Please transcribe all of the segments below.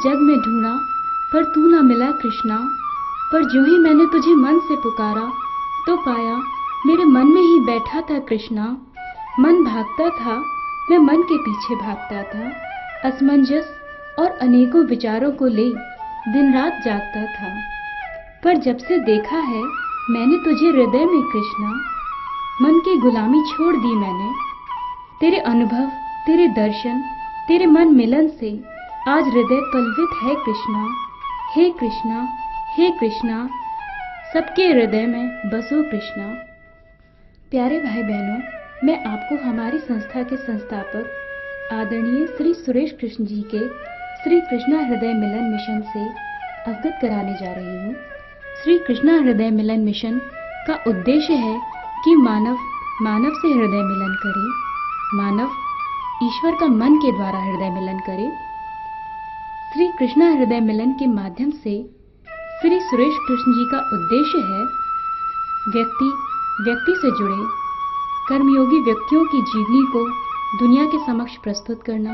जग में ढूंढा पर तू ना मिला कृष्णा। पर जो ही मैंने तुझे मन से पुकारा तो पाया मेरे मन में ही बैठा था कृष्णा। मन भागता था, मैं मन के पीछे भागता था। असमंजस और अनेकों विचारों को ले दिन रात जागता था। पर जब से देखा है मैंने तुझे हृदय में कृष्णा, मन की गुलामी छोड़ दी मैंने। तेरे अनुभव, तेरे दर्शन, तेरे मन मिलन से आज हृदय पलवित है कृष्णा। हे कृष्णा, हे कृष्णा, सबके हृदय में बसो कृष्णा। प्यारे भाई बहनों, मैं आपको हमारी संस्था के संस्थापक आदरणीय श्री सुरेश कृष्ण जी के श्री कृष्णा हृदय मिलन मिशन से अवगत कराने जा रही हूँ। श्री कृष्णा हृदय मिलन मिशन का उद्देश्य है कि मानव मानव से हृदय मिलन करे, मानव ईश्वर का मन के द्वारा हृदय मिलन करे। श्री कृष्णा हृदय मिलन के माध्यम से श्री सुरेश कृष्ण जी का उद्देश्य है व्यक्ति से जुड़े कर्मयोगी व्यक्तियों की जीवनी को दुनिया के समक्ष प्रस्तुत करना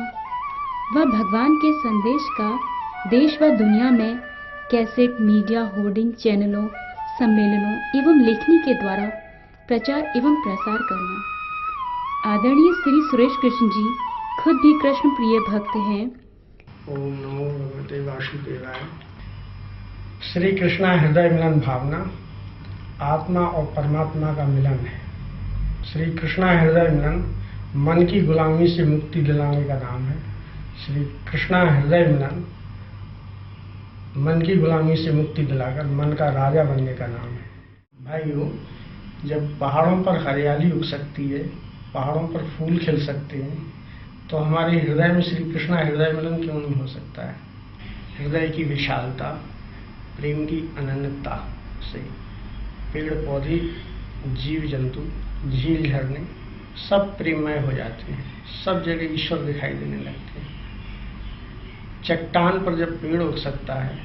व भगवान के संदेश का देश व दुनिया में कैसेट, मीडिया, होर्डिंग, चैनलों, सम्मेलनों एवं लेखनी के द्वारा प्रचार एवं प्रसार करना। आदरणीय श्री सुरेश कृष्ण जी खुद भी कृष्ण प्रिय भक्त हैं। ओम नमो भगवते वासुदेवाय। श्री कृष्णा हृदय मिलन भावना आत्मा और परमात्मा का मिलन है। श्री कृष्णा हृदय मिलन मन की गुलामी से मुक्ति दिलाने का नाम है। श्री कृष्णा हृदय मिलन मन की गुलामी से मुक्ति दिलाकर मन का राजा बनने का नाम है। भाइयों, जब पहाड़ों पर हरियाली उग सकती है, पहाड़ों पर फूल खिल सकते हैं, तो हमारे हृदय में श्री कृष्णा हृदय मिलन क्यों नहीं हो सकता है। हृदय की विशालता, प्रेम की अनन्यता से पेड़ पौधे, जीव जंतु, झील झरने सब प्रेममय हो जाते हैं। सब जगह ईश्वर दिखाई देने लगते हैं। चट्टान पर जब पेड़ उग सकता है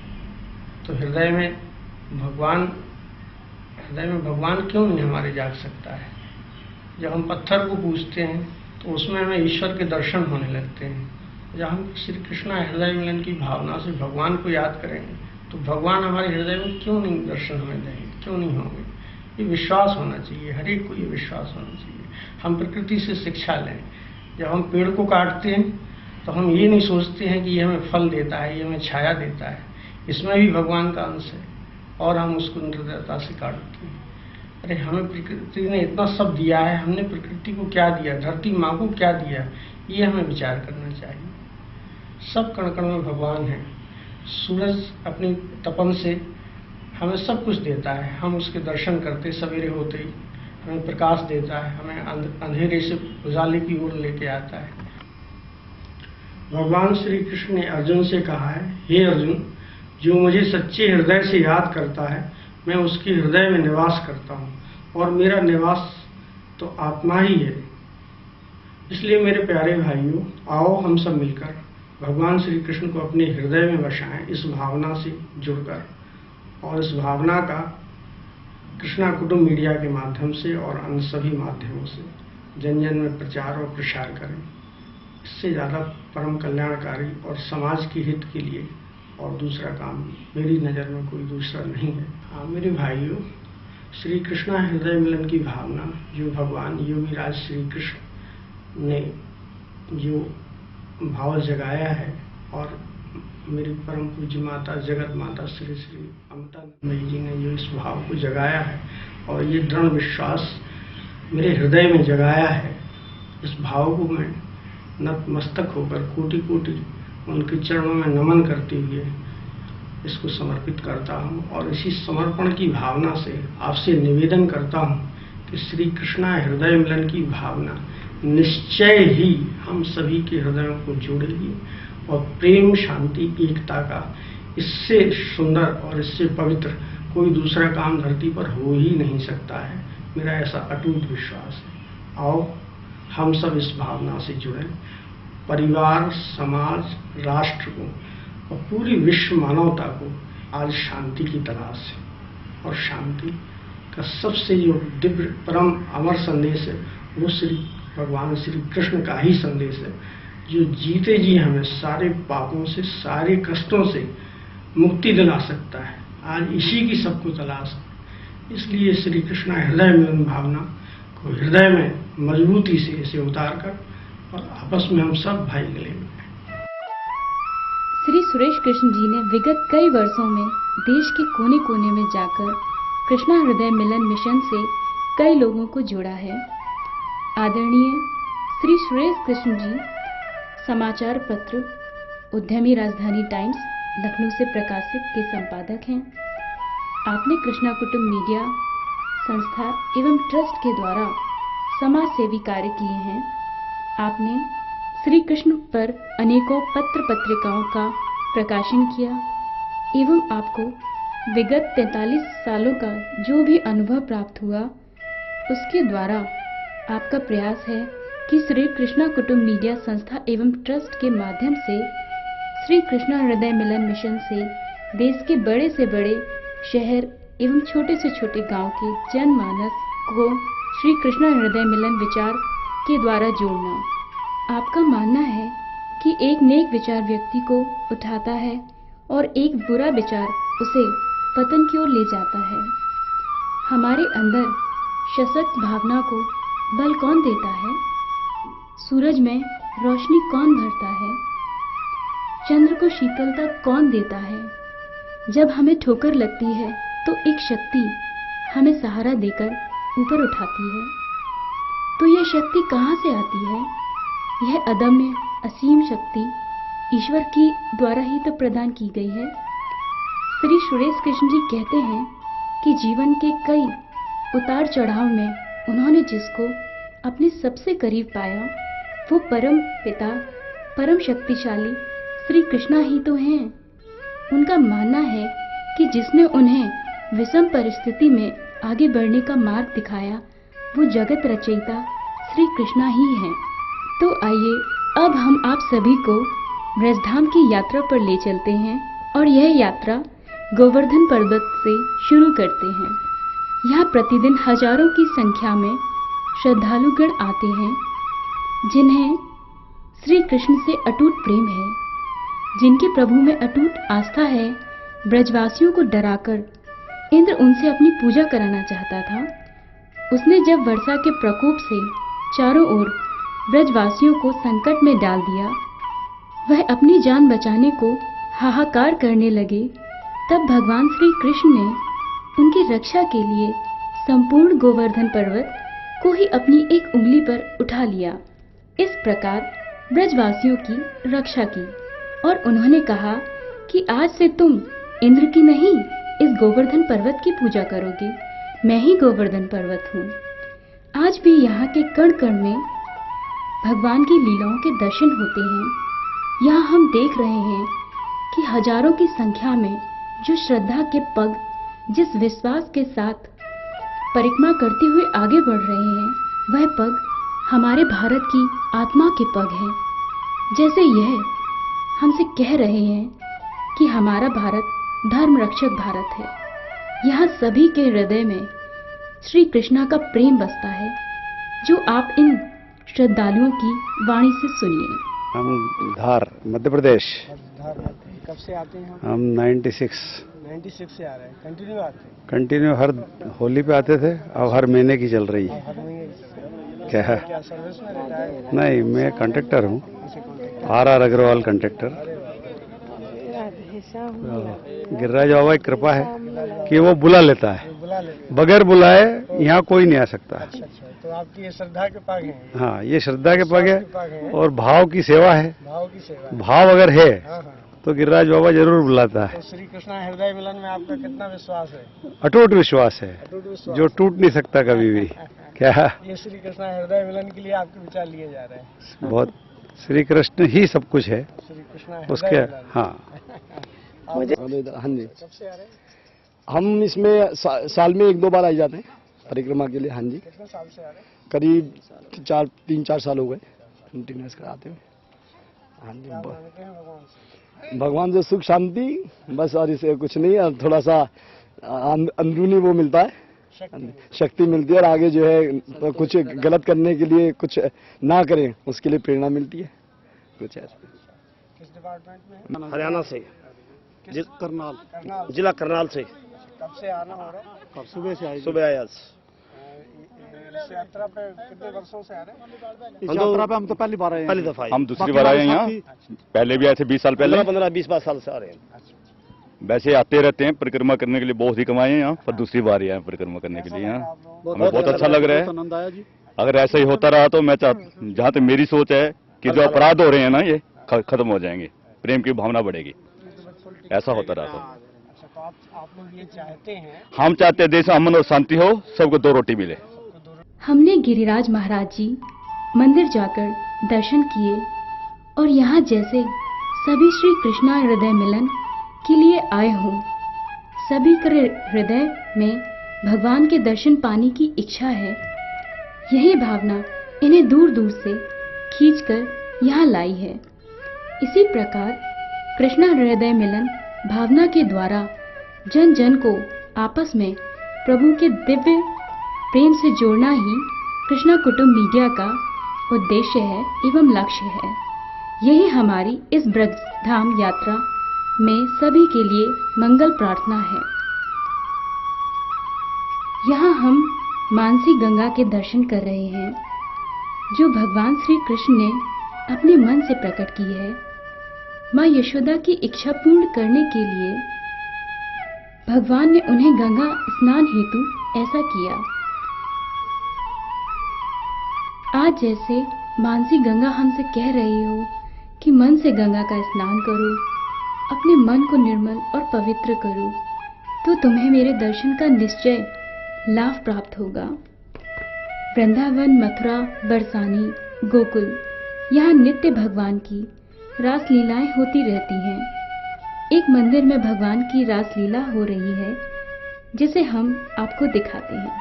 तो हृदय में भगवान क्यों नहीं हमारे जाग सकता है। जब हम पत्थर को पूजते हैं तो उसमें हमें ईश्वर के दर्शन होने लगते हैं। जब हम श्री कृष्णा हृदय मिलन की भावना से भगवान को याद करेंगे तो भगवान हमारे हृदय में क्यों नहीं दर्शन होने देंगे, क्यों नहीं होंगे। ये विश्वास होना चाहिए, हर एक को ये विश्वास होना चाहिए। हम प्रकृति से शिक्षा लें। जब हम पेड़ को काटते हैं तो हम ये नहीं सोचते हैं कि ये हमें फल देता है, ये हमें छाया देता है, इसमें भी भगवान का अंश है, और हम उसको निर्दयता से काटते हैं। अरे हमें प्रकृति ने इतना सब दिया है, हमने प्रकृति को क्या दिया, धरती माँ को क्या दिया, ये हमें विचार करना चाहिए। सब कण कण में भगवान है। सूरज अपनी तपन से हमें सब कुछ देता है। हम उसके दर्शन करते सवेरे होते ही हमें प्रकाश देता है, हमें अंधेरे से उजाले की ओर लेके आता है। भगवान श्री कृष्ण ने अर्जुन से कहा है, हे अर्जुन, जो मुझे सच्चे हृदय से याद करता है मैं उसके हृदय में निवास करता हूँ, और मेरा निवास तो आत्मा ही है। इसलिए मेरे प्यारे भाइयों, आओ हम सब मिलकर भगवान श्री कृष्ण को अपने हृदय में बसाएं, इस भावना से जुड़कर, और इस भावना का कृष्णा कुटुंब मीडिया के माध्यम से और अन्य सभी माध्यमों से जन जन में प्रचार और प्रसार करें। इससे ज़्यादा परम कल्याणकारी और समाज के हित के लिए और दूसरा काम मेरी नज़र में कोई दूसरा नहीं है। हाँ मेरे भाइयों, श्री कृष्णा हृदय मिलन की भावना जो भगवान योगी राज श्री कृष्ण ने जो भाव जगाया है, और मेरी परम पूज्य माता जगत माता श्री श्री अमृता मई जी ने जो इस भाव को जगाया है, और ये दृढ़ विश्वास मेरे हृदय में जगाया है, इस भाव को मैं नतमस्तक होकर कोटि कोटि उनके चरणों में नमन करते हुए इसको समर्पित करता हूँ। और इसी समर्पण की भावना से आपसे निवेदन करता हूँ कि श्री कृष्णा हृदय मिलन की भावना निश्चय ही हम सभी के हृदयों को जोड़ेगी, और प्रेम, शांति, एकता का इससे सुंदर और इससे पवित्र कोई दूसरा काम धरती पर हो ही नहीं सकता है। मेरा ऐसा अटूट विश्वास है। आओ हम सब इस भावना से जुड़ें। परिवार, समाज, राष्ट्र को और पूरी विश्व मानवता को आज शांति की तलाश है, और शांति का सबसे जो दिव्य परम अमर संदेश है वो श्री भगवान श्री कृष्ण का ही संदेश है, जो जीते जी हमें सारे पापों से, सारे कष्टों से मुक्ति दिला सकता है। आज इसी की सबको तलाश है। इसलिए श्री कृष्ण हृदय मिलन भावना को हृदय में मजबूती से इसे उतार कर और आपस में हम सब भाई गले मिले। श्री सुरेश कृष्ण जी ने विगत कई वर्षों में देश के कोने कोने में जाकर कृष्णा हृदय मिलन मिशन से कई लोगों को जोड़ा है। आदरणीय श्री सुरेश कृष्ण जी समाचार पत्र उद्यमी राजधानी टाइम्स लखनऊ से प्रकाशित के संपादक हैं। आपने कृष्णा कुटुंब मीडिया संस्था एवं ट्रस्ट के द्वारा समाज सेवी कार्य किए हैं। आपने श्री कृष्ण पर अनेकों पत्र पत्रिकाओं का प्रकाशन किया एवं आपको विगत 43 सालों का जो भी अनुभव प्राप्त हुआ उसके द्वारा आपका प्रयास है कि श्री कृष्णा कुटुंब मीडिया संस्था एवं ट्रस्ट के माध्यम से श्री कृष्णा हृदय मिलन मिशन से देश के बड़े से बड़े शहर एवं छोटे से छोटे गांव के जनमानस को श्री कृष्णा हृदय मिलन विचार के द्वारा जोड़ना। आपका मानना है कि एक नेक विचार व्यक्ति को उठाता है और एक बुरा विचार उसे पतन की ओर ले जाता है। हमारे अंदर सशक्त भावना को बल कौन देता है? सूरज में रोशनी कौन भरता है? चंद्र को शीतलता कौन देता है? जब हमें ठोकर लगती है तो एक शक्ति हमें सहारा देकर ऊपर उठाती है। तो यह शक्ति कहाँ से आती है? यह अदम्य असीम शक्ति ईश्वर की द्वारा ही तो प्रदान की गई है। श्री सुरेश कृष्ण जी कहते हैं कि जीवन के कई उतार चढ़ाव में उन्होंने जिसको अपने सबसे करीब पाया वो परम पिता परम शक्तिशाली श्री कृष्णा ही तो हैं। उनका मानना है कि जिसने उन्हें विषम परिस्थिति में आगे बढ़ने का मार्ग दिखाया वो जगत रचयिता श्री कृष्णा ही हैं। तो आइए अब हम आप सभी को ब्रजधाम की यात्रा पर ले चलते हैं और यह यात्रा गोवर्धन पर्वत से शुरू करते हैं। यहाँ प्रतिदिन हजारों की संख्या में श्रद्धालुगण आते हैं जिन्हें श्री कृष्ण से अटूट प्रेम है, जिनके प्रभु में अटूट आस्था है। ब्रजवासियों को डराकर इंद्र उनसे अपनी पूजा कराना चाहता था। उसने जब वर्षा के प्रकोप से चारों ओर ब्रजवासियों को संकट में डाल दिया, वह अपनी जान बचाने को हाहाकार करने लगे, तब भगवान श्री कृष्ण ने उनकी रक्षा के लिए संपूर्ण गोवर्धन पर्वत को ही अपनी एक उंगली पर उठा लिया। इस प्रकार ब्रजवासियों की रक्षा की और उन्होंने कहा कि आज से तुम इंद्र की नहीं इस गोवर्धन पर्वत की पूजा करोगे। मैं ही गोवर्धन पर्वत हूँ। आज भी यहाँ के कण कण में भगवान की लीलाओं के दर्शन होते हैं। यहाँ हम देख रहे हैं कि हजारों की संख्या में जो श्रद्धा के पग जिस विश्वास के साथ परिक्रमा करते हुए आगे बढ़ रहे हैं, वह पग हमारे भारत की आत्मा के पग हैं। जैसे यह हमसे कह रहे हैं कि हमारा भारत धर्म रक्षक भारत है। यहाँ सभी के हृदय में श्री कृष्णा का प्रेम बसता है, जो आप इन श्रद्धालुओं की वाणी से सुनिए। हम धार मध्य प्रदेश। धार आते हैं। कब से आते हैं हम 96 से आ रहे हैं। कंटिन्यू आते हैं? कंटिन्यू हर होली पे आते थे। अब हर महीने की चल रही है। हर महीने की चल रही है। क्या है? क्या सर्विस में रहता है? नहीं, मैं कंडक्टर हूँ, RR अग्रवाल कंडक्टर। गिरिराज बाबा की कृपा है कि वो बुला लेता है, बुला लेते बगैर बुलाए यहाँ कोई नहीं आ सकता। हैं। अच्छा, तो आपकी ये श्रद्धा के पग हैं? हाँ, ये श्रद्धा के पग पग है हैं। और भाव की सेवा है। भाव की सेवा। भाव अगर है हाँ हाँ। तो गिरिराज बाबा जरूर बुलाता है। तो श्री कृष्णा हृदय मिलन में आपका कितना विश्वास है? अटूट विश्वास है, अटूट विश्वास। जो टूट नहीं सकता कभी भी। क्या? ये श्री कृष्णा हृदय मिलन के लिए आपके विचार लिए जा रहे हैं? बहुत, श्री कृष्ण ही सब कुछ है श्री कृष्णा उसके। हृदय मिलन। हाँ, मुझे हाँ जी, कब से आ रहे हैं? हम इसमें साल में 1-2 बार आ जाते हैं परिक्रमा के लिए। हाँ जी, कितने साल से आ रहे हैं? करीब 3-4 साल हो गए कंटिन्यूस कराते हुए। हाँ जी, मानते हैं भगवान से? भगवान से सुख शांति बस, और इसे कुछ नहीं। और थोड़ा सा अंदरूनी वो मिलता है, शक्ति मिलती है, और आगे जो है कुछ गलत करने के लिए कुछ ना करें उसके लिए प्रेरणा मिलती है। कुछ है। किस डिपार्टमेंट में है? हरियाणा से, करनाल, करनाल। जिला करनाल से। कब से आना हो रहा है? कब? सुबह से आए। सुबह आए आज। इस यात्रा पे कितने वर्षों से आ रहे हैं? इस यात्रा पे हम तो पहली बार आए हैं। पहली दफा हम दूसरी बार आए हैं यहाँ। पहले भी आए थे 20 साल पहले। 15-20 साल से आ रहे हैं। वैसे आते रहते हैं परिक्रमा करने के लिए, बहुत ही कमाए हैं यहाँ, पर दूसरी बार ही आए हैं परिक्रमा करने के लिए यहाँ। हमें बहुत अच्छा लग रहा है। आनंद आया जी। अगर ऐसा ही होता रहा तो मैं जहाँ तक मेरी सोच है कि जो अपराध हो रहे हैं ना ये खत्म हो जाएंगे, प्रेम की भावना बढ़ेगी, ऐसा होता रहा तो। अच्छा, तो आप लोग ये चाहते हैं? हम चाहते हैं देश में अमन और शांति हो, सबको 2 रोटी मिले। हमने गिरिराज महाराज जी मंदिर जाकर दर्शन किए और यहाँ जैसे सभी श्री कृष्णा हृदय मिलन के लिए आए हों, सभी के हृदय में भगवान के दर्शन पाने की इच्छा है। यही भावना इन्हें दूर दूर से खींचकर यहाँ लाई है। इसी प्रकार कृष्णा हृदय मिलन भावना के द्वारा जन जन को आपस में प्रभु के दिव्य प्रेम से जोड़ना ही कृष्णा कुटुंब मीडिया का उद्देश्य है एवं लक्ष्य है। यही हमारी इस ब्रज धाम यात्रा में सभी के लिए मंगल प्रार्थना है। यहाँ हम मानसी गंगा के दर्शन कर रहे हैं, जो भगवान श्री कृष्ण ने अपने मन से प्रकट की है। माँ यशोदा की इच्छा पूर्ण करने के लिए भगवान ने उन्हें गंगा स्नान हेतु ऐसा किया। आज जैसे मानसी गंगा हमसे कह रही हो कि मन से गंगा का स्नान करो, अपने मन को निर्मल और पवित्र करो, तो तुम्हें मेरे दर्शन का निश्चय लाभ प्राप्त होगा। वृंदावन, मथुरा, बरसानी, गोकुल, यहाँ नित्य भगवान की रास लीलाएं होती रहती हैं। एक मंदिर में भगवान की रास लीला हो रही है, जिसे हम आपको दिखाते हैं।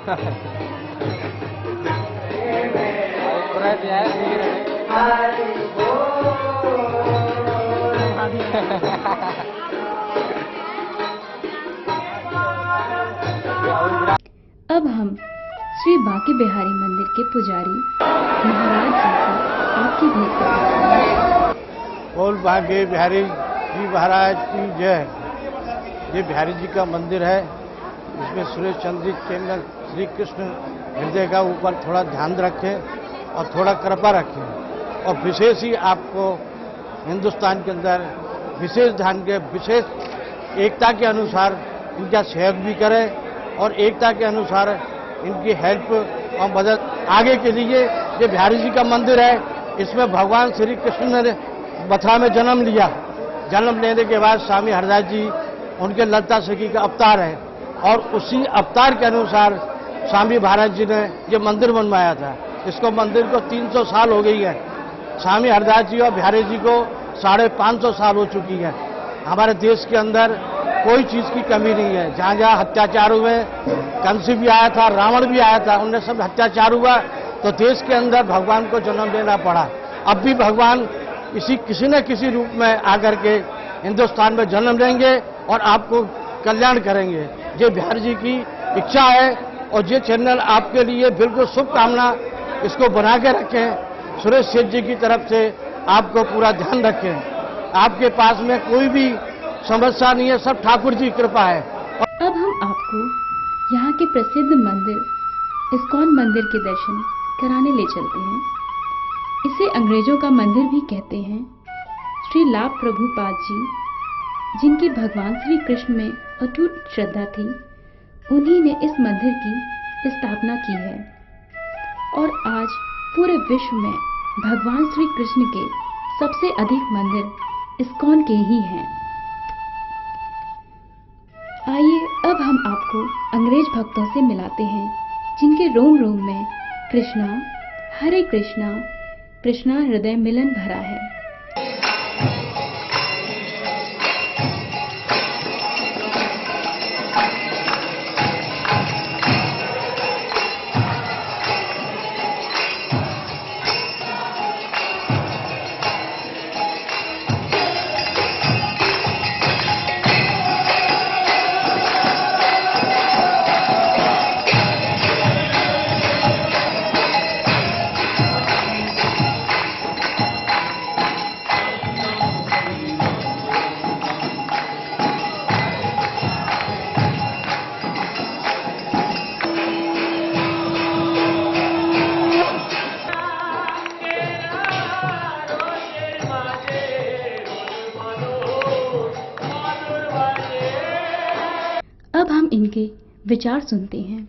अब हम श्री बांके बिहारी मंदिर के पुजारी महाराज जी से आपकी भेंट करते हैं। बोल बांके बिहारी जी महाराज की जय। ये बिहारी जी का मंदिर है। इसमें सुरेश चंद्र जी केवल श्री कृष्ण हृदय का ऊपर थोड़ा ध्यान रखें और थोड़ा कृपा रखें, और विशेष ही आपको हिंदुस्तान के अंदर विशेष ध्यान के विशेष एकता के अनुसार इनका सहयोग भी करें, और एकता के अनुसार इनकी हेल्प और मदद आगे के लिए। ये बिहारी जी का मंदिर है। इसमें भगवान श्री कृष्ण ने मथुरा में जन्म लिया। जन्म लेने के बाद स्वामी हरदास जी उनके ललिता सखी का अवतार है, और उसी अवतार के अनुसार स्वामी महाराज जी ने ये मंदिर बनवाया था। इसको मंदिर को 300 साल हो गई है। स्वामी हरदास जी और बिहारी जी को 550 साल हो चुकी है। हमारे देश के अंदर कोई चीज की कमी नहीं है। जहाँ जहाँ अत्याचार हुए, कंस भी आया था, रावण भी आया था, उनने सब अत्याचार हुआ तो देश के अंदर भगवान को जन्म लेना पड़ा। अब भी भगवान किसी न किसी रूप में आकर के हिंदुस्तान में जन्म लेंगे और आपको कल्याण करेंगे। ये बिहारी जी की इच्छा है, और ये चैनल आपके लिए बिल्कुल शुभकामना इसको बना के रखें। सुरेश सेठ जी की तरफ से आपको पूरा ध्यान रखें। आपके पास में कोई भी समस्या नहीं है, सब ठाकुर जी की कृपा है। अब हम आपको यहाँ के प्रसिद्ध मंदिर इस्कॉन मंदिर के दर्शन कराने ले चलते हैं। इसे अंग्रेजों का मंदिर भी कहते हैं। श्री लाभ प्रभुपाद जी, जिनकी भगवान श्री कृष्ण में अटूट श्रद्धा थी, उन्हीं ने इस मंदिर की स्थापना की है, और आज पूरे विश्व में भगवान श्री कृष्ण के सबसे अधिक मंदिर इस्कॉन के ही हैं। आइए अब हम आपको अंग्रेज भक्तों से मिलाते हैं, जिनके रोम रोम में कृष्णा हरे कृष्णा कृष्णा हृदय मिलन भरा है। अब हम इनके विचार सुनते हैं।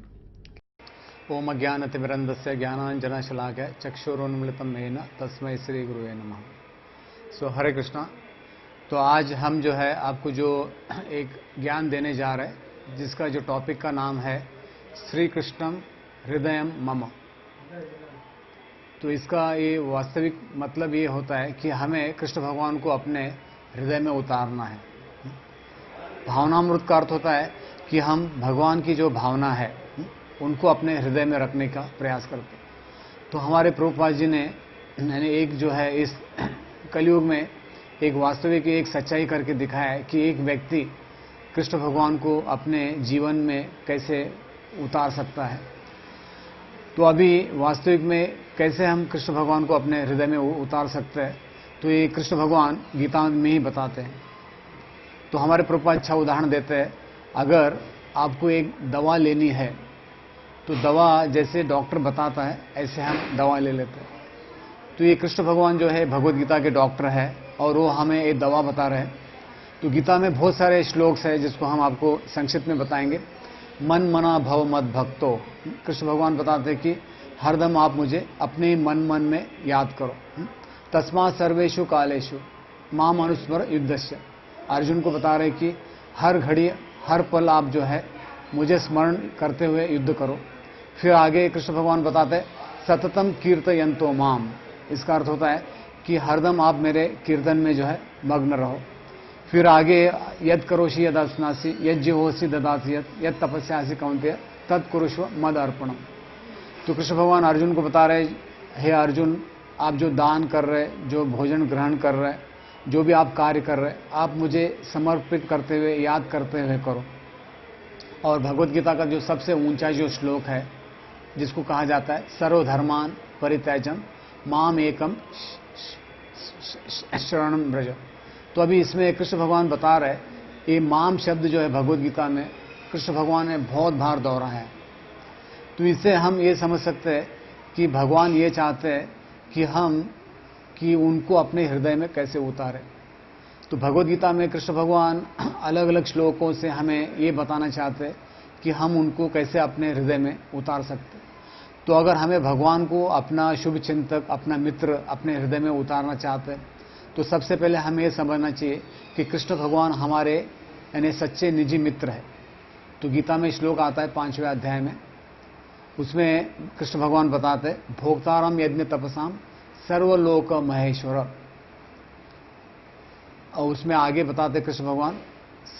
ओम ज्ञानतिमिरन्दस्य ज्ञानाञ्जनशलाकया चक्षुरुन्मिलितं येन तस्मै श्री गुरुवे नमः। सो हरे कृष्णा। तो आज हम जो है आपको जो एक ज्ञान देने जा रहे हैं, जिसका जो टॉपिक का नाम है श्री कृष्णम हृदयम मम। तो इसका ये वास्तविक मतलब ये होता है कि हमें कृष्ण भगवान को अपने हृदय में उतारना है। भावनामृत का अर्थ होता है कि हम भगवान की जो भावना है उनको अपने हृदय में रखने का प्रयास करते हैं। तो हमारे प्रभुपाद जी ने यानी एक जो है इस कलयुग में एक वास्तविक एक सच्चाई करके दिखाया है कि एक व्यक्ति कृष्ण भगवान को अपने जीवन में कैसे उतार सकता है। तो अभी वास्तविक में कैसे हम कृष्ण भगवान को अपने हृदय में उतार सकते हैं, तो ये कृष्ण भगवान गीता में ही बताते हैं। तो हमारे प्रभुपाद अच्छा उदाहरण देते हैं, अगर आपको एक दवा लेनी है तो दवा जैसे डॉक्टर बताता है ऐसे हम दवा ले लेते हैं। तो ये कृष्ण भगवान जो है भगवत गीता के डॉक्टर है और वो हमें एक दवा बता रहे हैं। तो गीता में बहुत सारे श्लोक्स है जिसको हम आपको संक्षिप्त में बताएंगे। मन मना भव मद भक्तो, कृष्ण भगवान बताते हैं कि हरदम आप मुझे अपने मन में याद करो। तस्मा सर्वेषु कालेषु माम अनुस्मर युद्धस्य, अर्जुन को बता रहे कि हर घड़ी हर पल आप जो है मुझे स्मरण करते हुए युद्ध करो। फिर आगे कृष्ण भगवान बताते हैं सततम कीर्तयन्तो माम, इसका अर्थ होता है कि हरदम आप मेरे कीर्तन में जो है मग्न रहो। फिर आगे यद करोषि यद अस्नासी यद जिहोसी ददासी यद तपस्यासी कौन्तेय तत्कुरुष्व मद अर्पणम। तो कृष्ण भगवान अर्जुन को बता रहे, हे अर्जुन, आप जो दान कर रहे, जो भोजन ग्रहण कर रहे, जो भी आप कार्य कर रहे, आप मुझे समर्पित करते हुए, याद करते हुए करो। और भगवत गीता का जो सबसे ऊंचा जो श्लोक है, जिसको कहा जाता है सर्वधर्मान परित्यजन माम एकम शरणम व्रज। तो अभी इसमें कृष्ण भगवान बता रहे, ये माम शब्द जो है भगवत गीता में कृष्ण भगवान ने बहुत बार दोहराया है। तो इससे हम ये समझ सकते हैं कि भगवान ये चाहते हैं कि उनको अपने हृदय में कैसे उतारे। तो भगवत गीता में कृष्ण भगवान अलग अलग श्लोकों से हमें ये बताना चाहते हैं कि हम उनको कैसे अपने हृदय में उतार सकते। तो अगर हमें भगवान को अपना शुभ चिंतक, अपना मित्र अपने हृदय में उतारना चाहते हैं, तो सबसे पहले हमें ये समझना चाहिए कि कृष्ण भगवान हमारे यानी सच्चे निजी मित्र है। तो गीता में श्लोक आता है 5वें अध्याय में, उसमें कृष्ण भगवान बताते भोक्तारम यज्ञ तपसाम सर्वलोक महेश्वर। और उसमें आगे बताते कृष्ण भगवान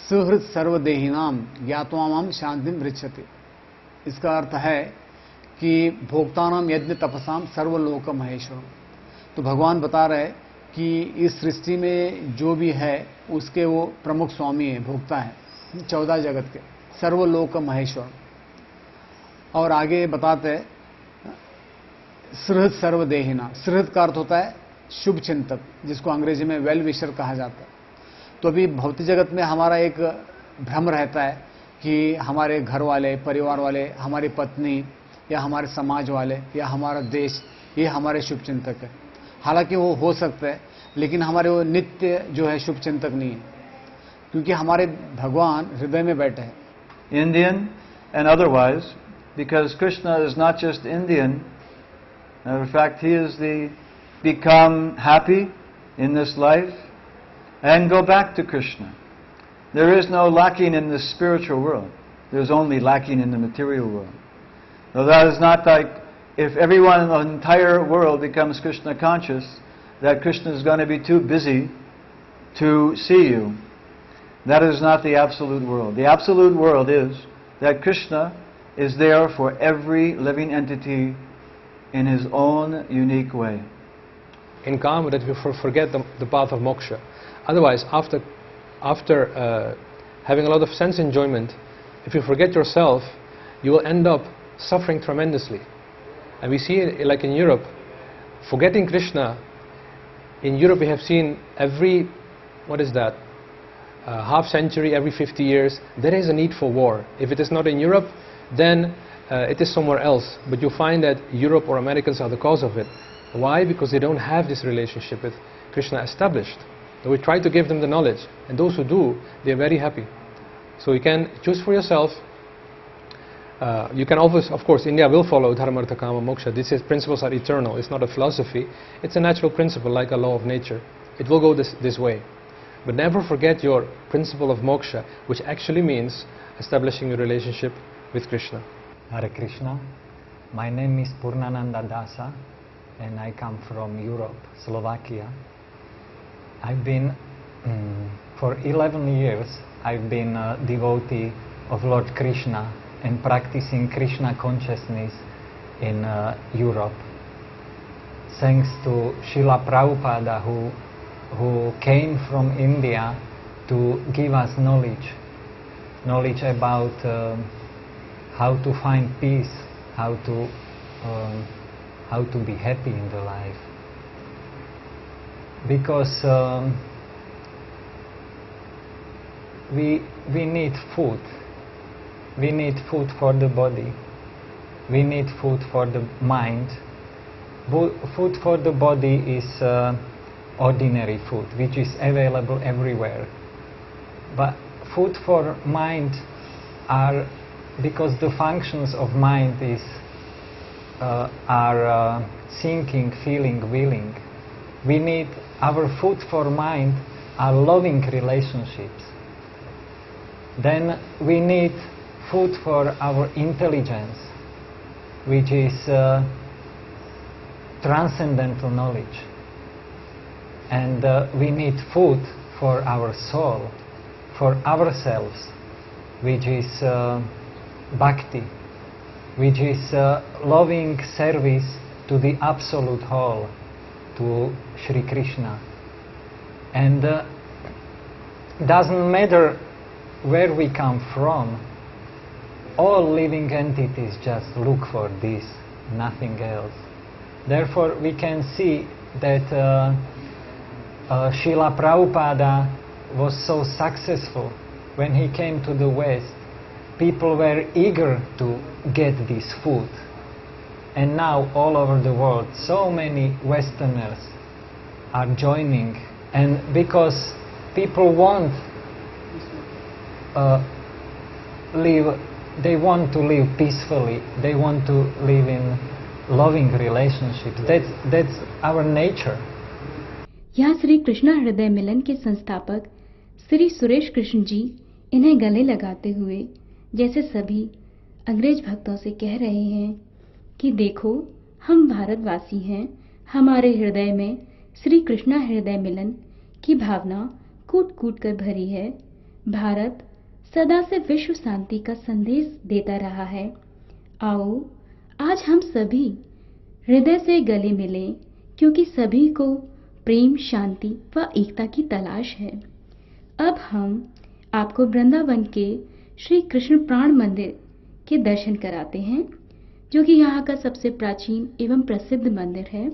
सुहृद सर्वदेहिनाम ज्ञात्वाम शांतिम वृक्षति। इसका अर्थ है कि भोक्तानाम यज्ञ तपसाम सर्वलोक महेश्वर। तो भगवान बता रहे कि इस सृष्टि में जो भी है उसके वो प्रमुख स्वामी है, भोक्ता है 14 जगत के, सर्वलोक महेश्वर। और आगे बताते सुहृद सर्वदेहिना। सुहृद का अर्थ होता है शुभ चिंतक, जिसको अंग्रेजी में वेल विशर कहा जाता है। तो अभी भौतिक जगत में हमारा एक भ्रम रहता है कि हमारे घर वाले, परिवार वाले, हमारी पत्नी या हमारे समाज वाले या हमारा देश, ये हमारे शुभ चिंतक है। हालांकि वो हो सकता है, लेकिन हमारे वो नित्य जो है शुभ चिंतक नहीं है, क्योंकि हमारे भगवान हृदय में बैठे हैं। Indian and otherwise, because Krishna is not just Indian. In fact, he is become happy in this life and go back to Krishna. There is no lacking in the spiritual world. There's only lacking in the material world. Now that is not like if everyone in the entire world becomes Krishna conscious, that Krishna is going to be too busy to see you. That is not the absolute world. The absolute world is that Krishna is there for every living entity in his own unique way. In karma, that we forget the path of moksha. Otherwise, after having a lot of sense enjoyment, if you forget yourself, you will end up suffering tremendously. And we see, like in Europe, forgetting Krishna. In Europe, we have seen every, what is that, half century, every 50 years, there is a need for war. If it is not in Europe, then it is somewhere else. But you find that Europe or Americans are the cause of it. Why? Because they don't have this relationship with Krishna established. So we try to give them the knowledge, and those who do, they are very happy. So you can choose for yourself. You can always, of course, India will follow dharma, artha, kama, moksha. These principles are eternal. It's not a philosophy. It's a natural principle, like a law of nature. It will go this way. But never forget your principle of moksha, which actually means establishing your relationship with Krishna. Hare Krishna. My name is Purnananda Dasa, and I come from Europe, Slovakia. I've been, for 11 years, I've been a devotee of Lord Krishna and practicing Krishna consciousness in Europe. Thanks to Srila Prabhupada, who came from India to give us knowledge about how to find peace, how to be happy in the life. Because we need food. We need food for the body. We need food for the mind. Food for the body is ordinary food, which is available everywhere. But food for mind are, because the functions of mind are thinking, feeling, willing. We need, our food for mind are loving relationships. Then we need food for our intelligence, which is transcendental knowledge. And we need food for our soul, for ourselves, which is bhakti, which is loving service to the absolute whole, to Sri Krishna. And doesn't matter where we come from, all living entities just look for this, nothing else. Therefore we can see that Srila Prabhupada was so successful. When he came to the West, people were eager to get this food. And now all over the world, so many Westerners are joining. And because people want they want to live peacefully, they want to live in loving relationships. That's our nature. यहाँ श्री कृष्णा हृदय मिलन के संस्थापक श्री सुरेश कृष्ण जी इन्हें गले लगाते हुए जैसे सभी अंग्रेज भक्तों से कह रहे हैं कि देखो, हम भारतवासी हैं, हमारे हृदय में श्री कृष्णा हृदय मिलन की भावना कूट कूट कर भरी है। भारत सदा से विश्व शांति का संदेश देता रहा है। आओ आज हम सभी हृदय से गले मिलें, क्योंकि सभी को प्रेम, शांति व एकता की तलाश है। अब हम आपको वृंदावन के श्री कृष्ण प्राण मंदिर के दर्शन कराते हैं, जो कि यहाँ का सबसे प्राचीन एवं प्रसिद्ध मंदिर है।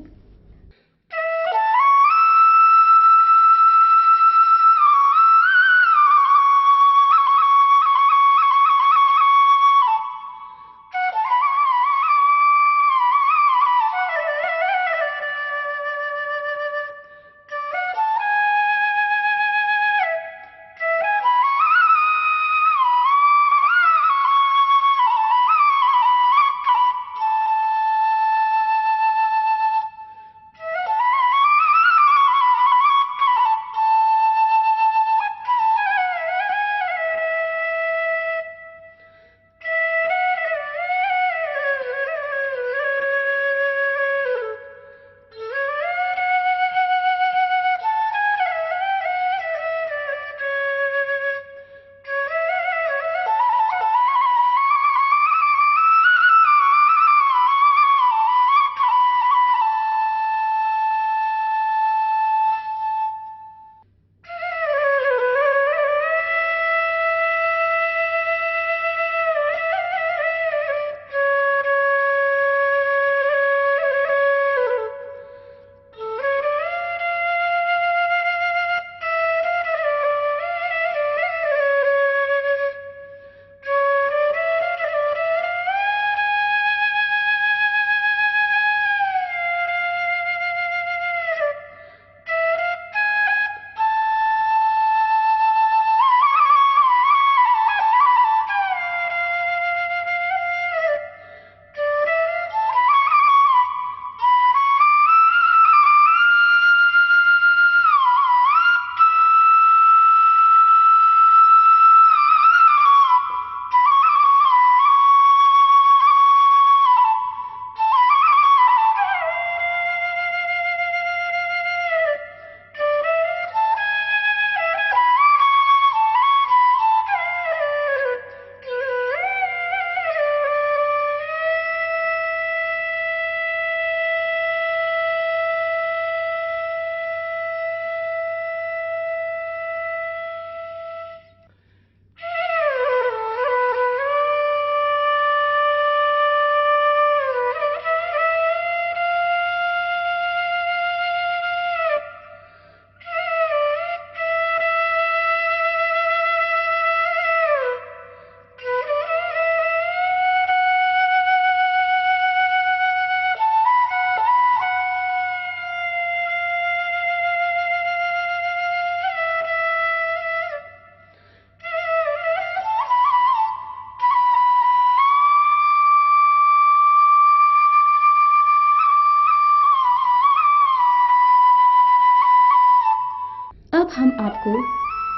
अब हम आपको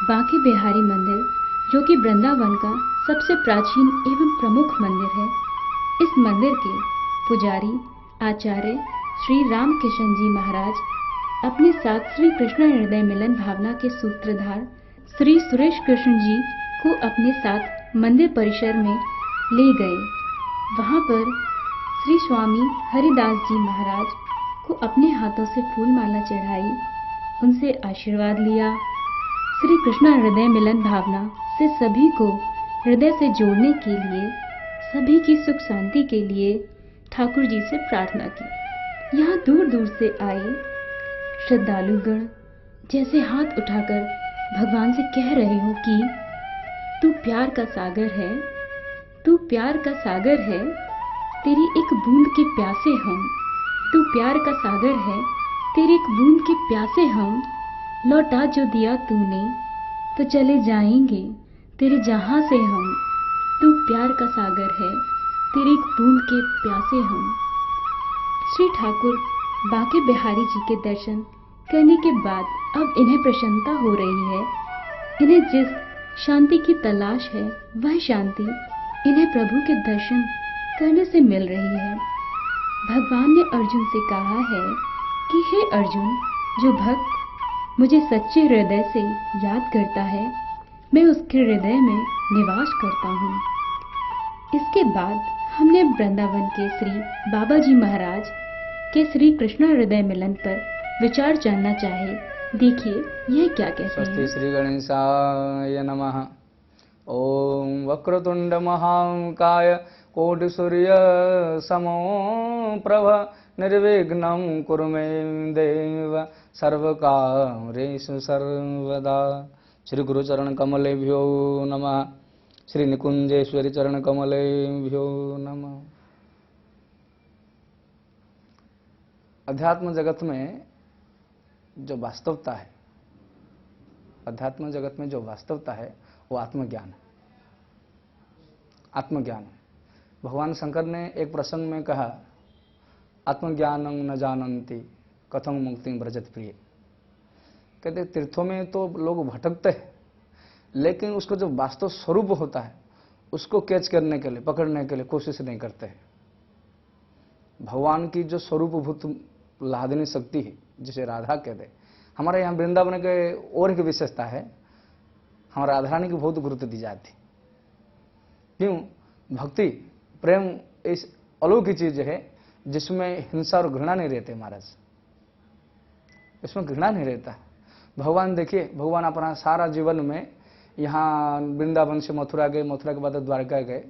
बांके बिहारी मंदिर, जो कि वृंदावन का सबसे प्राचीन एवं प्रमुख मंदिर है, इस मंदिर के पुजारी आचार्य श्री राम किशन जी महाराज अपने साथ श्री कृष्ण हृदय मिलन भावना के सूत्रधार श्री सुरेश कृष्ण जी को अपने साथ मंदिर परिसर में ले गए। वहाँ पर श्री स्वामी हरिदास जी महाराज को अपने हाथों से फूल माला चढ़ाई, उनसे आशीर्वाद लिया। श्री कृष्णा हृदय मिलन भावना से सभी को हृदय से जोड़ने के लिए, सभी की सुख शांति के लिए ठाकुर जी से प्रार्थना की। यहाँ दूर दूर से आए श्रद्धालुगण जैसे हाथ उठाकर भगवान से कह रहे हो कि तू प्यार का सागर है, तू प्यार का सागर है, तेरी एक बूंद के प्यासे हम, तू प्यार का सागर है, तेरी एक बूंद के प्यासे हम, लौटा जो दिया तूने तो चले जाएंगे तेरे जहां से हम, तू प्यार का सागर है, तेरी एक बूंद के प्यासे हम। श्री ठाकुर बांके बिहारी जी के दर्शन करने के बाद अब इन्हें प्रसन्नता हो रही है। इन्हें जिस शांति की तलाश है वह शांति इन्हें प्रभु के दर्शन करने से मिल रही है। भगवान ने अर्जुन से कहा है कि हे अर्जुन, जो भक्त मुझे सच्चे हृदय से याद करता है मैं उसके हृदय में निवास करता हूँ। इसके बाद हमने वृंदावन के श्री बाबा जी महाराज के श्री कृष्ण हृदय मिलन पर विचार जानना चाहे। देखिए यह क्या कहते हैं। स्वस्ति श्री गणेशाय नमः। ओम वक्रतुंड महाकाय कोटि सूर्य समो प्रभ निर्विघ्नं कुरु मे देव सर्वकार्येषु सर्वदा। श्री गुरु चरण कमलेभ्यो नमः। श्री निकुंजेश्वरी चरण कमलेभ्यो नमः। अध्यात्म जगत में जो वास्तवता है, अध्यात्म जगत में जो वास्तवता है वो आत्मज्ञान है। आत्मज्ञान। भगवान शंकर ने एक प्रसंग में कहा, आत्मज्ञानं न जानन्ति कथं मुक्तिं व्रजत प्रिय। कहते तीर्थों में तो लोग भटकते हैं, लेकिन उसको जो वास्तव स्वरूप होता है उसको कैच करने के लिए, पकड़ने के लिए कोशिश नहीं करते हैं। भगवान की जो स्वरूपभूत लादनी शक्ति है जिसे राधा कहते हैं, हमारे यहाँ वृंदावन के और एक विशेषता है, हमारा राधा रानी की बहुत गुरुत्व दी जाती। क्यों? भक्ति प्रेम इस अलौकिक चीज है जिसमें हिंसा और घृणा नहीं रहते महाराज, इसमें घृणा नहीं रहता। भगवान देखिए, भगवान अपना सारा जीवन में यहाँ वृंदावन से मथुरा गए, मथुरा के बाद द्वारका गए,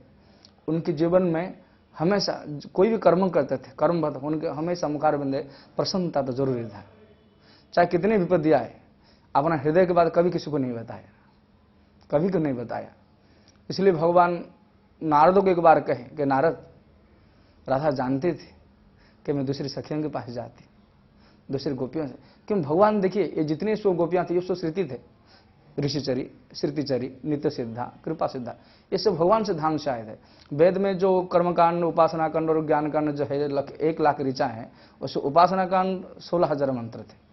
उनके जीवन में हमेशा कोई भी कर्म करते थे, कर्म उनके हमेशा मुखार बंदे प्रसन्नता तो जरूरी था। चाहे कितनी विपत्ति आए, अपना हृदय के बाद कभी किसी को नहीं बताया, कभी को नहीं बताया। इसलिए भगवान नारद को एक बार कहे कि नारद, राधा जानती थी कि मैं दूसरी सखियों के पास जाती, दूसरी गोपियों से। क्यों? भगवान देखिए, ये जितनी 100 गोपियां थी, 100 श्रुति थे, ऋषिचरी, श्रुतिचरी, नित्य सिद्धा, कृपा सिद्धा, ये सब भगवान से धाम से आए थे। वेद में जो कर्मकांड, उपासना कांड और ज्ञान कांड जो है 1 लाख ऋचा है, उससे उपासना कांड 16,000 मंत्र थे।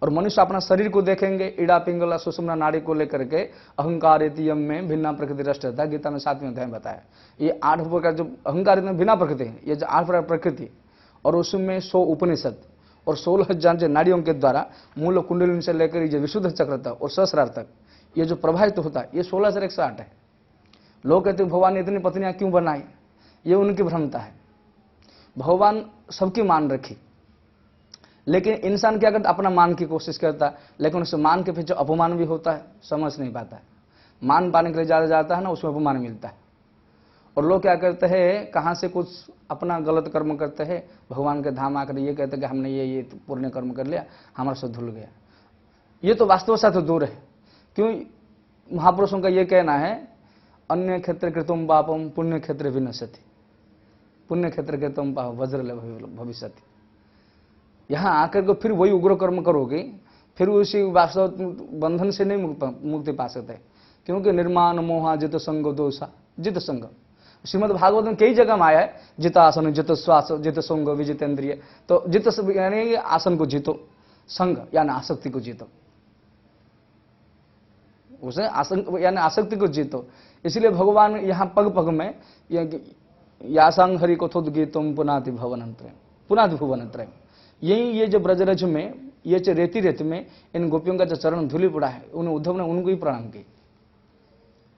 और मनुष्य अपना शरीर को देखेंगे, इड़ा पिंगला सुषुम्ना नाड़ी को लेकर के अहंकार इतियम में भिन्ना प्रकृति रष्टता, गीता में 7वें अध्याय बताया। ये 8 प्रकार जो अहंकार में भिन्ना प्रकृति है, ये जो 8 प्रकार प्रकृति, और उसमें 100 उपनिषद और 16,000 नाड़ियों के द्वारा मूल कुंडलिनी से लेकर ये विशुद्ध चक्र तक और सहस्रार तक ये जो प्रभावित होता है, ये 16,108 है। लोग कहते हैं भगवान ने इतनी पत्नियां क्यों बनाई, ये उनकी भ्रमता है। भगवान सबकी मान रखी, लेकिन इंसान क्या करता, अपना मान की कोशिश करता, लेकिन उस मान के पीछे अपमान भी होता है, समझ नहीं पाता है। मान पाने के लिए ज्यादा जाता है ना, उसमें अपमान मिलता है। और लोग क्या करते हैं, कहाँ से कुछ अपना गलत कर्म करते हैं, भगवान के धाम आकर ये कहते हैं कि हमने ये पुण्य कर्म कर लिया, हमारा से धुल गया। ये तो वास्तव से तो दूर है। क्यों? महापुरुषों का ये कहना है, अन्य क्षेत्र कृतम पापम पुण्य क्षेत्र विनश्यति, पुण्य क्षेत्र कृतम पाप वज्र भविष्यति। यहाँ आकर के फिर वही उग्र कर्म करोगे, फिर उसी वास्तव बंधन से नहीं मुक्ति पा सकते। क्योंकि निर्माण मोहा जित संग दोषा जित संग, श्रीमद् भागवत में कई जगह में आया है, जित आसन जित श्वास जित संग विजितेंद्रिय। तो जित यानी आसन को जीतो, संग यानी आसक्ति को जीतो, उसे आसन यानी आसक्ति को जीतो। इसलिए भगवान यहाँ पग पग में यासंग हरि कथोद गीतम पुनाति भवनंत्रय, पुनाति भुवनंत्रय। यही ये जो ब्रजरज में, ये जो रेती रेत में इन गोपियों का जो चरण धूलि पड़ा है, उन्हें उद्धव ने उनको ही प्रणाम किए,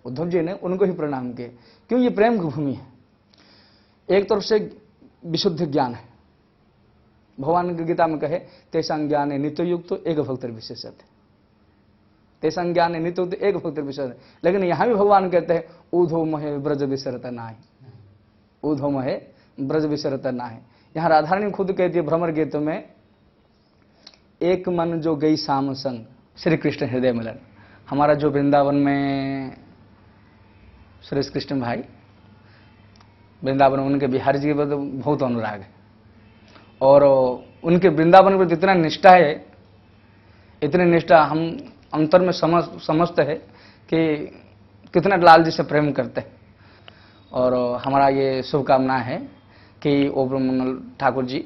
उद्धव जी ने उनको ही प्रणाम किए। क्यों? ये प्रेम की भूमि है। एक तरफ से विशुद्ध ज्ञान है। भगवान की गीता में कहे तेषां ज्ञाने नित्य युक्त एक भक्तिर विशेषत, तेषां ज्ञाने नित्य युक्त एक भक्तिर विशेषत। लेकिन यहां भी भगवान कहते हैं ऊधो महे ब्रज विसरत नाहि, ऊधो महे ब्रज विसरत नाहि। यहां राधा रानी खुद कहती है भ्रमर गीत में, एक मन जो गई शाम संग श्री कृष्ण हृदय मिलन। हमारा जो वृंदावन में श्री कृष्ण भाई वृंदावन, उनके बिहारी जी पर तो बहुत अनुराग है और उनके वृंदावन पर इतना निष्ठा है, इतनी निष्ठा हम अंतर में समझते हैं कि कितना लाल जी से प्रेम करते हैं। और हमारा ये शुभकामना है कि ओम मंगल ठाकुर जी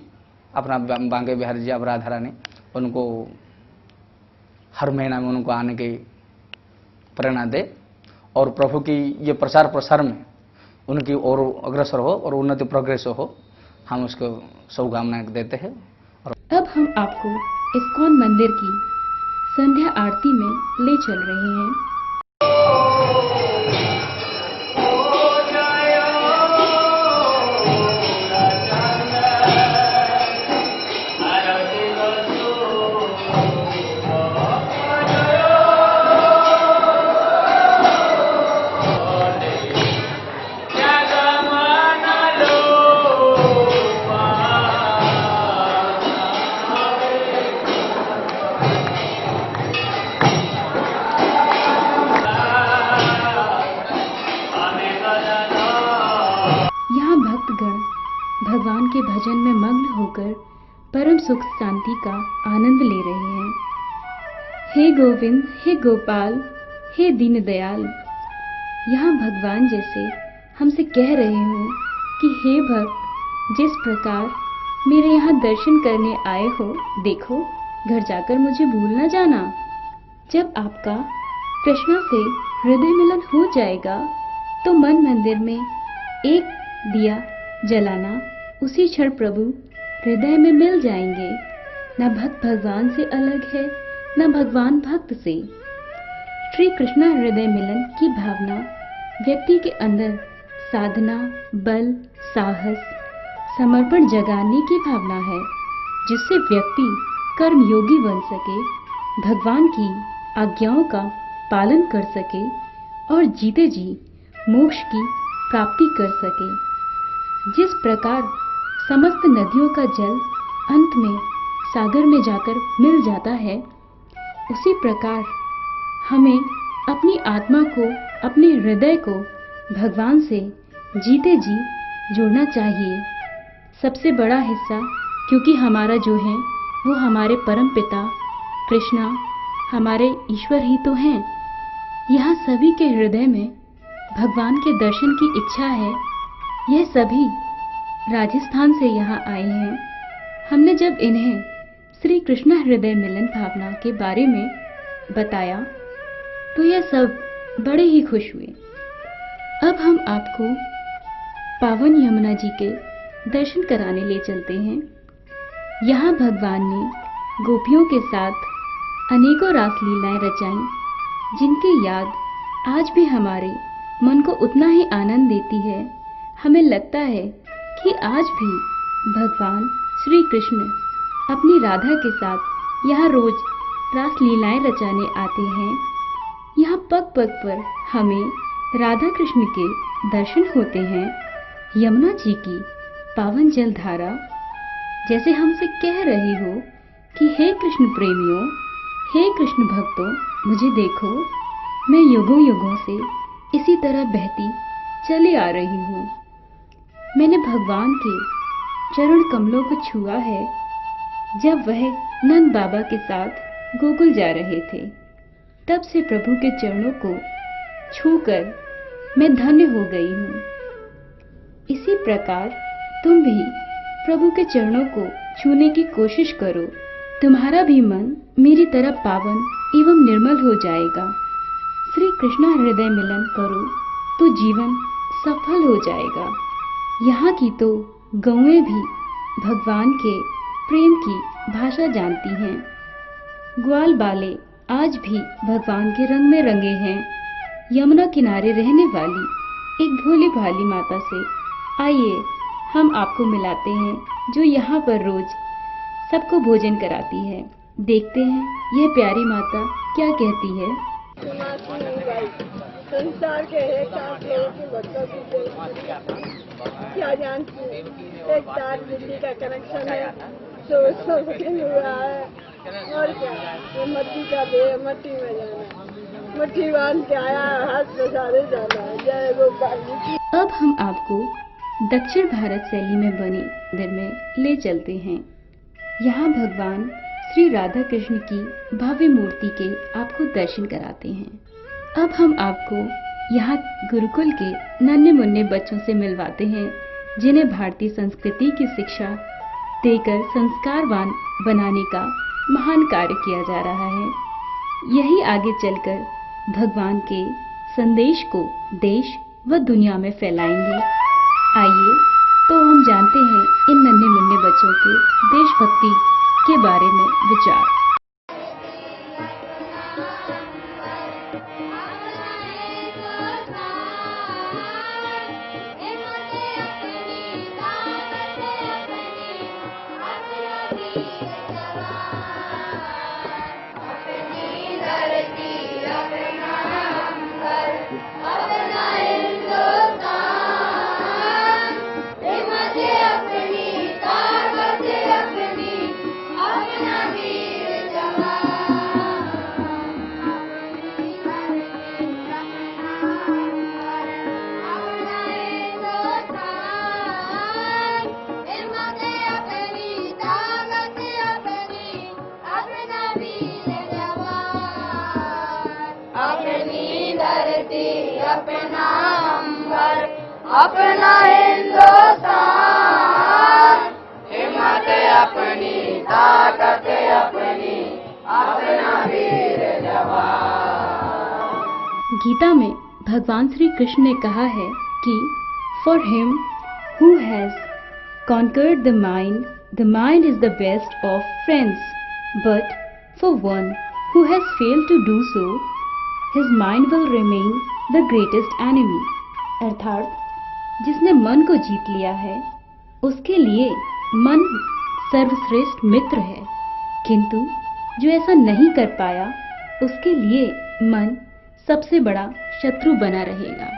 अपना बांके बिहारी जी अब राधा रानी उनको हर महीना में उनको आने की प्रेरणा दे और प्रभु की ये प्रचार प्रसार में उनकी और अग्रसर हो और उन्नति प्रोग्रेस हो, हम उसको शुभकामनाएं देते हैं। अब हम आपको इस्कॉन मंदिर की संध्या आरती में ले चल रहे हैं। भगवान के भजन में मग्न होकर परम सुख शांति का आनंद ले रहे हैं। हे गोविंद, हे गोपाल, हे दीनदयाल, यहाँ भगवान जैसे हमसे कह रहे हो कि हे भक्त, जिस प्रकार मेरे यहाँ दर्शन करने आए हो, देखो घर जाकर मुझे भूल न जाना। जब आपका कृष्णा से हृदय मिलन हो जाएगा तो मन मंदिर में एक दिया जलाना, उसी क्षण प्रभु हृदय में मिल जाएंगे। न भक्त भगवान से अलग है, न भगवान भक्त से। श्री कृष्णा हृदय मिलन की भावना व्यक्ति के अंदर साधना, बल, साहस, समर्पण जगाने की भावना है, जिससे व्यक्ति कर्मयोगी बन सके, भगवान की आज्ञाओं का पालन कर सके और जीते जी मोक्ष की प्राप्ति कर सके। जिस प्रकार समस्त नदियों का जल अंत में सागर में जाकर मिल जाता है, उसी प्रकार हमें अपनी आत्मा को, अपने हृदय को भगवान से जीते जी जोड़ना चाहिए। सबसे बड़ा हिस्सा, क्योंकि हमारा जो है वो हमारे परम पिता कृष्णा, हमारे ईश्वर ही तो हैं। यहाँ सभी के हृदय में भगवान के दर्शन की इच्छा है। यह सभी राजस्थान से यहाँ आए हैं। हमने जब इन्हें श्री कृष्णा हृदय मिलन भावना के बारे में बताया तो यह सब बड़े ही खुश हुए। अब हम आपको पावन यमुना जी के दर्शन कराने ले चलते हैं। यहाँ भगवान ने गोपियों के साथ अनेकों रासलीलाएं रचाई, जिनकी याद आज भी हमारे मन को उतना ही आनंद देती है। हमें लगता है कि आज भी भगवान श्री कृष्ण अपनी राधा के साथ यहाँ रोज रासलीलाएं रचाने आते हैं। यहाँ पग पग पर हमें राधा कृष्ण के दर्शन होते हैं। यमुना जी की पावन जल धारा जैसे हमसे कह रही हो कि हे कृष्ण प्रेमियों, हे कृष्ण भक्तों, मुझे देखो, मैं युगों युगों से इसी तरह बहती चली आ रही हूँ। मैंने भगवान के चरण कमलों को छुआ है जब वह नंद बाबा के साथ गोकुल जा रहे थे। तब से प्रभु के चरणों को छूकर मैं धन्य हो गई हूँ। इसी प्रकार तुम भी प्रभु के चरणों को छूने की कोशिश करो। तुम्हारा भी मन मेरी तरह पावन एवं निर्मल हो जाएगा। श्री कृष्णा हृदय मिलन करो तो जीवन सफल हो जाएगा। यहाँ की तो गौएं भी भगवान के प्रेम की भाषा जानती हैं। ग्वाल बाले आज भी भगवान के रंग में रंगे हैं। यमुना किनारे रहने वाली एक भोली भाली माता से आइए हम आपको मिलाते हैं, जो यहाँ पर रोज सबको भोजन कराती है। देखते हैं यह प्यारी माता क्या कहती है। संसार के एक आध लोगों की बच्चों की क्या जानती, एक तार बिजली का कनेक्शन है तो उसको बुकिंग हुआ है, और क्या, ये मट्टी का दे, मट्टी में जाना, मट्टी बांध के आया, हाथ पसारे जाना है। जय गोपाल जी। अब हम आपको दक्षिण भारत शैली में बनी मंदिर में ले चलते हैं। यहाँ भगवान श्री राधा कृष्ण की भव्य मूर्ति के आपको दर्शन कराते हैं। अब हम आपको यहाँ गुरुकुल के नन्हे मुन्ने बच्चों से मिलवाते हैं, जिन्हें भारतीय संस्कृति की शिक्षा देकर संस्कारवान बनाने का महान कार्य किया जा रहा है। यही आगे चलकर भगवान के संदेश को देश व दुनिया में फैलाएंगे। आइए तो हम जानते हैं इन नन्हे मुन्ने बच्चों के देशभक्ति के बारे में विचार। अपना हिंदुस्तान, हिम्मत अपनी, ताकत अपनी, अपना वीर जवान। गीता में भगवान श्री कृष्ण ने कहा है कि for him who has conquered the mind is the best of friends, but for one who has failed to do so, his mind will remain the greatest enemy. अर्थात जिसने मन को जीत लिया है उसके लिए मन सर्वश्रेष्ठ मित्र है, किंतु जो ऐसा नहीं कर पाया उसके लिए मन सबसे बड़ा शत्रु बना रहेगा।